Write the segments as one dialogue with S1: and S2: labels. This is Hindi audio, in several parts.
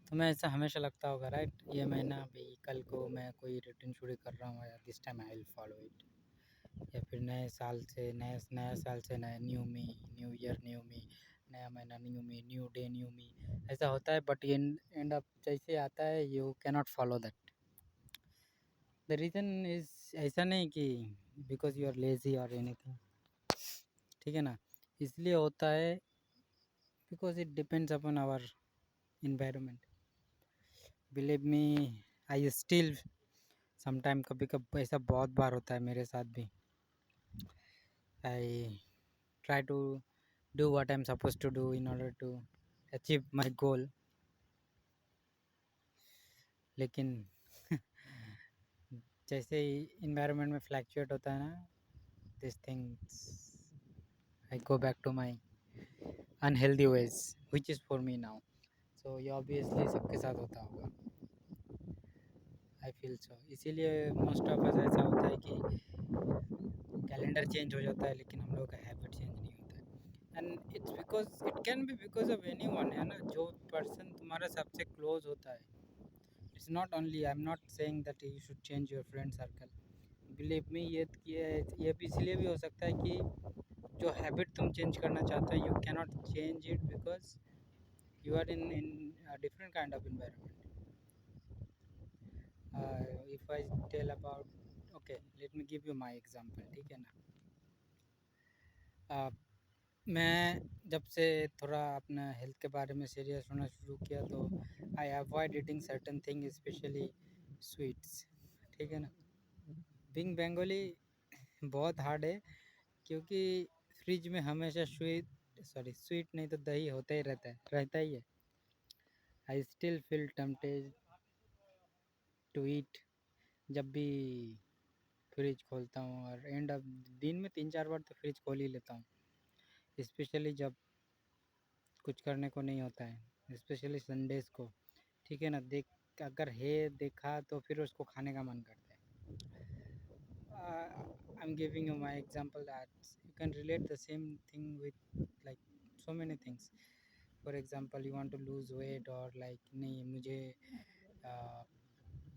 S1: तुम्हें ऐसा हमेशा लगता होगा राइट, ये महीना भाई कल को मैं कोई रूटीन शुरू कर रहा हूँ या this time I will follow it, या फिर नए साल से नया साल से नया न्यू मी, न्यू ईयर न्यू मी, नया महीना न्यू मी, न्यू डे न्यू मी, ऐसा होता है। बट ये एंड अप जैसे आता है you cannot follow that. The reason is ऐसा नहीं कि बिकॉज यू आर लेजी और एनीथिंग, ठीक है ना, इसलिए होता है because it depends upon our environment. Believe me, I still sometime, कभी कभी ऐसा बहुत बार होता है मेरे साथ भी। I try to do what I'm supposed to do in order to achieve my goal, लेकिन जैसे ही इन्वायरमेंट में फ्लैक्चुएट होता है ना, this things I go back to my unhealthy ways which is for me now. So ये ऑब्वियसली सबके साथ होता होगा, आई फील सो। इसीलिए मोस्ट ऑफ अस ऐसा होता है कि कैलेंडर चेंज हो जाता है लेकिन हम लोगों का हैबिट चेंज नहीं होता है। And it's because it can be because of any one, है ना, जो पर्सन तुम्हारा सबसे क्लोज होता है। It's not only, I am not saying that you should change your friend circle. Believe me, ये भी इसलिए भी हो सकता है कि जो हैबिट तुम चेंज करना चाहते हो you cannot change it because you are in different kind of environment. If I tell about, okay let me give you my example, ठीक है ना। मैं जब से थोड़ा अपना हेल्थ के बारे में सीरियस होना शुरू किया तो I avoid eating certain thing, specially sweets, ठीक है ना। बीइंग बंगाली बहुत हार्ड है, क्योंकि फ्रिज में हमेशा स्वीट नहीं तो दही होता ही रहता ही है। I still feel tempted to eat जब भी फ्रिज खोलता हूँ, और एंड ऑफ दिन में 3-4 बार तो फ्रिज खोल ही लेता हूँ, स्पेशली जब कुछ करने को नहीं होता है, स्पेशली संडेज़ को, ठीक है ना। अगर है देखा तो फिर उसको खाने का मन करता है। I am giving you my example that you can relate the same thing with like so many things. For example, you want to lose weight, और लाइक नहीं मुझे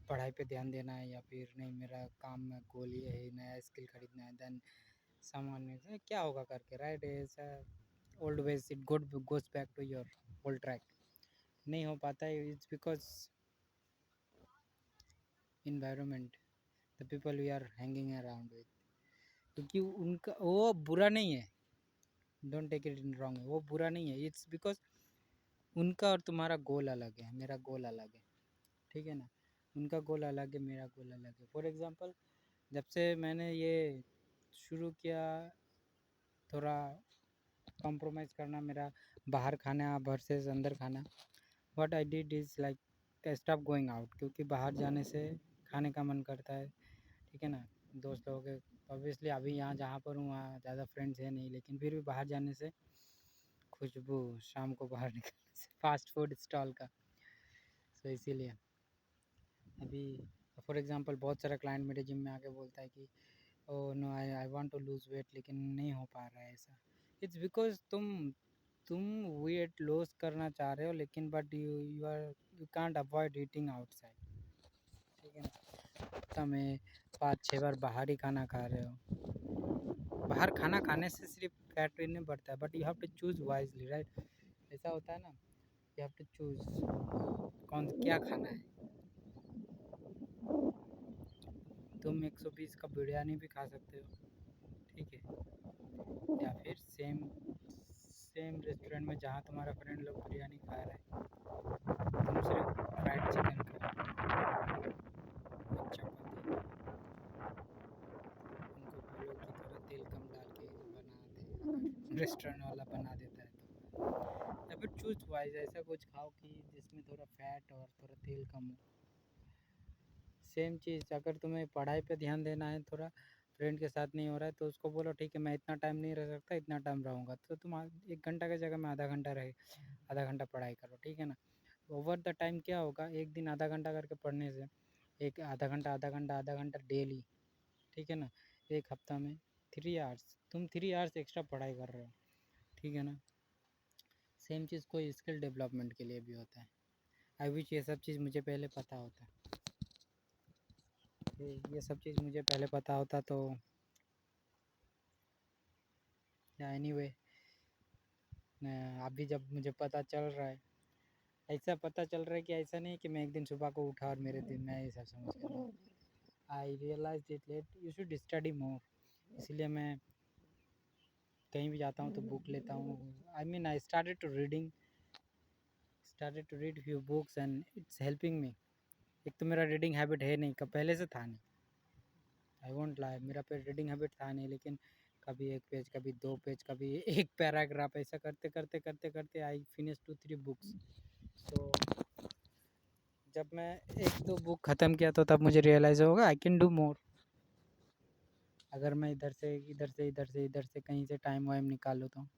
S1: पढ़ाई पे ध्यान देना है, या फिर नहीं मेरा काम में गोल ये है नया स्किल खरीदना है, देन समवन इज क्या होगा करके, राइट, ऐसा old ways it goes back to your old track. नहीं हो पाता है, it's because environment, the people we are hanging around with, क्योंकि उनका वो बुरा नहीं है, don't take it in wrong, वो बुरा नहीं है, इट्स बिकॉज उनका और तुम्हारा गोल अलग है, मेरा गोल अलग है, ठीक है ना। उनका गोल अलग है, मेरा गोल अलग है। फॉर एग्जांपल, जब से मैंने ये शुरू किया थोड़ा कॉम्प्रोमाइज़ करना, मेरा बाहर खाना वर्सेस अंदर खाना, what I did is like stop going out, क्योंकि बाहर जाने से खाने का मन करता है, ठीक है ना। दोस्त लोगों के ऑब्वियसली अभी यहाँ जहाँ पर हूँ वहाँ ज़्यादा फ्रेंड्स है नहीं, लेकिन फिर भी बाहर जाने से खुशबू शाम को बाहर निकलने से फास्ट फूड स्टॉल का, सो इसीलिए अभी फॉर एग्जांपल बहुत सारा क्लाइंट मेरे जिम में आके बोलता है कि oh no I I want to lose weight, लेकिन नहीं हो पा रहा है ऐसा। इट्स बिकॉज तुम वेट लॉस करना चाह रहे हो, लेकिन but you can't avoid eating outside, ठीक है ना। हफ्ता में 5-6 बार बाहर ही खाना खा रहे हो। बाहर खाना खाने से सिर्फ फैट नहीं बढ़ता है, but you have to choose wisely, right. ऐसा होता है ना, यू हैव टू चूज़ कौन क्या खाना है। तुम 120 का बिरयानी भी खा सकते हो, ठीक है, या फिर सेम सेम रेस्टोरेंट में जहाँ तुम्हारा फ्रेंड लोग बिरयानी खा रहा है, तुम सिर्फ फ्राइड चिकन खाओ, एक चपाती, उनको बोलो कि थोड़ा तेल कम डाल के बना दे, अगर रेस्टोरेंट वाला बना देता है तो। या फिर चूज वाइज ऐसा कुछ खाओ कि जिसमें थोड़ा फैट और थोड़ा तेल कम हो। सेम चीज़, अगर तुम्हें पढ़ाई पे ध्यान देना है, थोड़ा फ्रेंड के साथ नहीं हो रहा है, तो उसको बोलो ठीक है मैं इतना टाइम नहीं रह सकता, इतना टाइम रहूँगा, तो तुम 1 घंटा की जगह में आधा घंटा पढ़ाई करो, ठीक है ना। ओवर द टाइम क्या होगा, एक दिन आधा घंटा करके पढ़ने से एक आधा घंटा डेली, ठीक है ना, एक हफ्ता में 3 आवर्स, तुम 3 आवर्स एक्स्ट्रा पढ़ाई कर रहे हो, ठीक है ना। सेम चीज़ कोई स्किल डेवलपमेंट के लिए भी होता है, आई विश ये सब चीज़ मुझे पहले पता होता। ये सब चीज़ मुझे पहले पता होता तो एनीवे अभी जब मुझे पता चल रहा है, ऐसा पता चल रहा है कि ऐसा नहीं कि मैं एक दिन सुबह को उठा और मेरे दिन में ये सब समझ गया। I realise it late you should study more, इसलिए मैं कहीं भी जाता हूँ तो बुक लेता हूँ। I mean I started to read few books and it's helping me. एक तो मेरा रीडिंग हैबिट है नहीं, कब पहले से था नहीं, आई वोंट लाई, मेरा पे रीडिंग हैबिट था नहीं, लेकिन कभी एक पेज, कभी दो पेज, कभी एक पैराग्राफ, ऐसा करते करते करते करते आई फिनिश 2-3 बुक्स। तो जब मैं एक दो बुक ख़त्म किया तो तब मुझे रियलाइज़ होगा आई कैन डू मोर। अगर मैं इधर से कहीं से टाइम वाइम निकाल लेता हूँ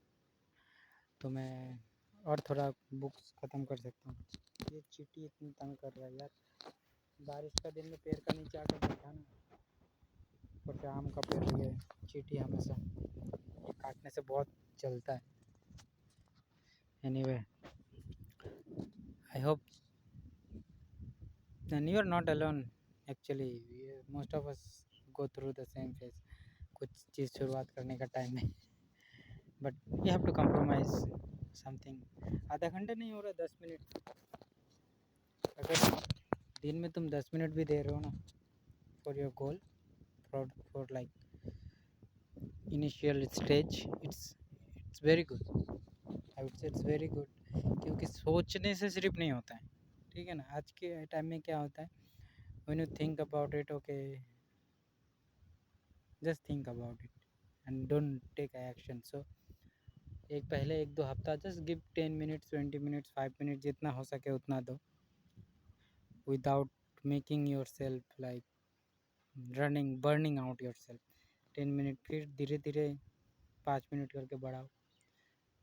S1: तो मैं और थोड़ा बुक्स ख़त्म कर सकता हूँ। ये चींटी इतनी तंग कर रहा है यार, बारिश का दिन में पेड़ का नीचे आकर बैठा ना, ऊपर से आम का पेड़ है, चींटी हमेशा ये काटने से बहुत जलता है। Anyway I hope and you are not alone actually, most of us go through the same phase। कुछ चीज़ शुरुआत करने का टाइम है, but you have to compromise something. आधा घंटा नहीं हो रहा, 10 मिनट। अगर दिन में तुम 10 मिनट भी दे रहे हो ना for your goal, for like initial stage, it's very good. I would say it's very good, क्योंकि सोचने से सिर्फ नहीं होता है, ठीक है ना। आज के टाइम में क्या होता है, when you think about it, okay, just think about it and don't take action. So एक दो हफ्ता just give 10 minutes, 20 minutes, 5 minute, जितना हो सके उतना दो, without making yourself like burning out yourself. 10 minute, फिर धीरे धीरे 5 मिनट करके बढ़ाओ,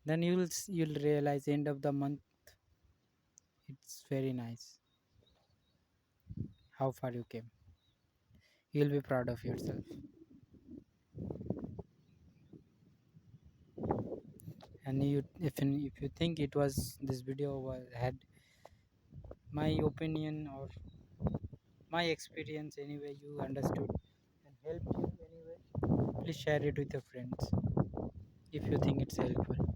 S1: then you'll realize end of the month it's very nice how far you came. You'll be proud of yourself. And if you think it was this video had my opinion or my experience anyway, you understood and helped you anyway, please share it with your friends if you think it's helpful.